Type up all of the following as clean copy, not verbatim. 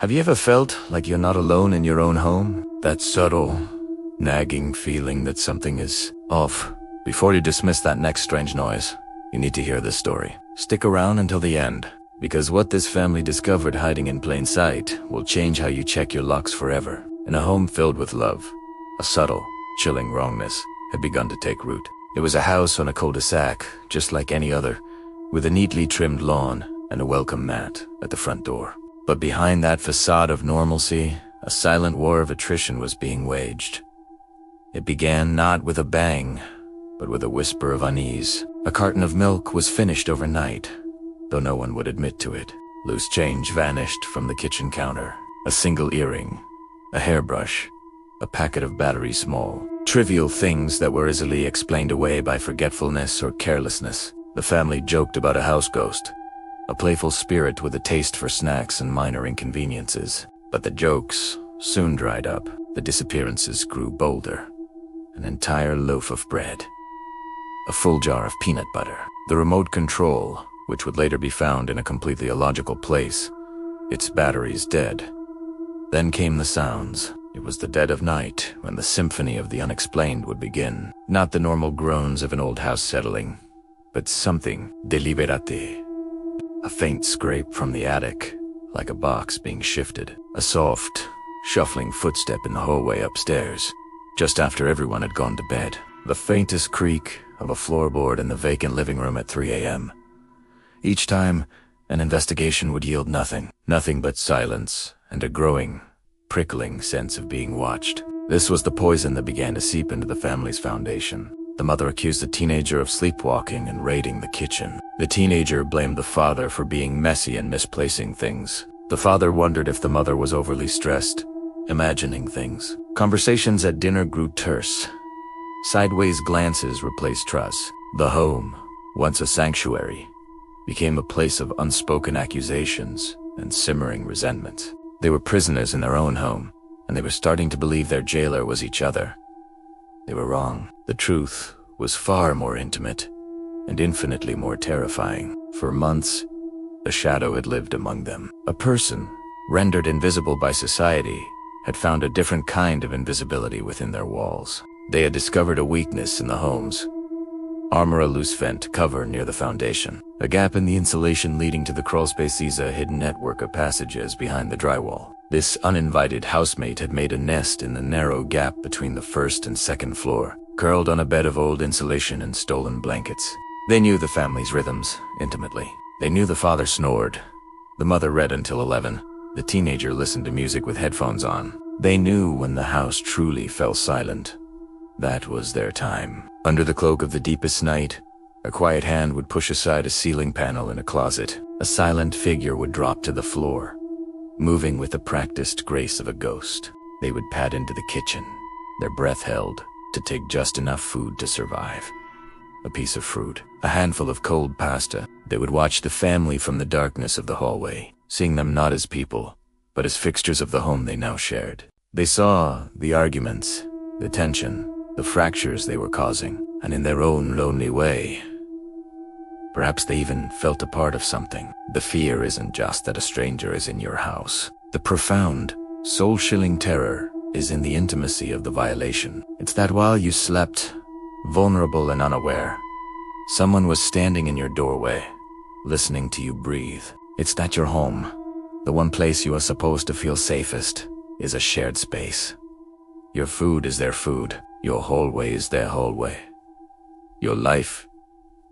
Have you ever felt like you're not alone in your own home? That subtle, nagging feeling that something is off. Before you dismiss that next strange noise, you need to hear this story. Stick around until the end, because what this family discovered hiding in plain sight will change how you check your locks forever. In a home filled with love, a subtle, chilling wrongness had begun to take root. It was a house on a cul-de-sac, just like any other, with a neatly trimmed lawn and a welcome mat at the front door. But behind that facade of normalcy, a silent war of attrition was being waged. It began not with a bang, but with a whisper of unease. A carton of milk was finished overnight, though no one would admit to it. Loose change vanished from the kitchen counter. A single earring, a hairbrush, a packet of batteries small. Trivial things that were easily explained away by forgetfulness or carelessness. The family joked about a house ghost, a playful spirit with a taste for snacks and minor inconveniences. But the jokes soon dried up. The disappearances grew bolder. An entire loaf of bread, a full jar of peanut butter, the remote control, which would later be found in a completely illogical place, its batteries dead. Then came the sounds. It was the dead of night when the symphony of the unexplained would begin. Not the normal groans of an old house settling, but something deliberate. A faint scrape from the attic, like a box being shifted. A soft, shuffling footstep in the hallway upstairs, just after everyone had gone to bed. The faintest creak of a floorboard in the vacant living room at 3 a.m. Each time, an investigation would yield nothing. Nothing but silence and a growing, prickling sense of being watched. This was the poison that began to seep into the family's foundation. The mother accused the teenager of sleepwalking and raiding the kitchen. The teenager blamed the father for being messy and misplacing things. The father wondered if the mother was overly stressed, imagining things. Conversations at dinner grew terse. Sideways glances replaced trust. The home, once a sanctuary, became a place of unspoken accusations and simmering resentment. They were prisoners in their own home, and they were starting to believe their jailer was each other. They were wrong. The truth was far more intimate and infinitely more terrifying. For months, a shadow had lived among them. A person, rendered invisible by society, had found a different kind of invisibility within their walls. They had discovered a weakness in the homes. Armor a loose vent cover near the foundation. A gap in the insulation leading to the crawlspace sees a hidden network of passages behind the drywall. This uninvited housemate had made a nest in the narrow gap between the first and second floor, curled on a bed of old insulation and stolen blankets. They knew the family's rhythms intimately. They knew the father snored. The mother read until 11. The teenager listened to music with headphones on. They knew when the house truly fell silent. That was their time. Under the cloak of the deepest night, a quiet hand would push aside a ceiling panel in a closet. A silent figure would drop to the floor, moving with the practiced grace of a ghost. They would pad into the kitchen, their breath held, to take just enough food to survive. A piece of fruit, a handful of cold pasta. They would watch the family from the darkness of the hallway, seeing them not as people, but as fixtures of the home they now shared. They saw the arguments, the tension, the fractures they were causing, and in their own lonely way, perhaps they even felt a part of something. The fear isn't just that a stranger is in your house. The profound, soul-chilling terror is in the intimacy of the violation. It's that while you slept, vulnerable and unaware, someone was standing in your doorway, listening to you breathe. It's that your home, the one place you are supposed to feel safest, is a shared space. Your food is their food. Your hallway is their hallway. Your life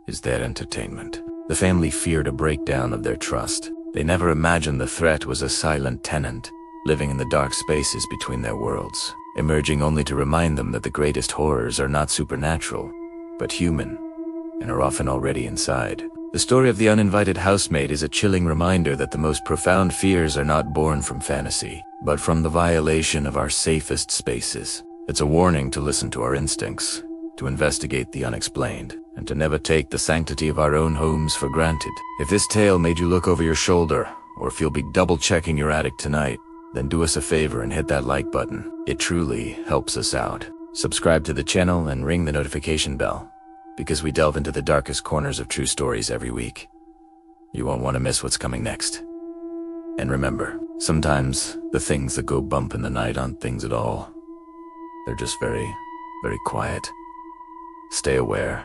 is their entertainment. The family feared a breakdown of their trust. They never imagined the threat was a silent tenant, living in the dark spaces between their worlds, emerging only to remind them that the greatest horrors are not supernatural, but human, and are often already inside. The story of the uninvited housemaid is a chilling reminder that the most profound fears are not born from fantasy, but from the violation of our safest spaces. It's a warning to listen to our instincts, to investigate the unexplained, and to never take the sanctity of our own homes for granted. If this tale made you look over your shoulder, or if you'll be double-checking your attic tonight, then do us a favor and hit that like button. It truly helps us out. Subscribe to the channel and ring the notification bell, because we delve into the darkest corners of true stories every week. You won't want to miss what's coming next. And remember, sometimes the things that go bump in the night aren't things at all. They're just very, very quiet. Stay aware.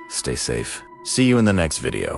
Stay safe. See you in the next video.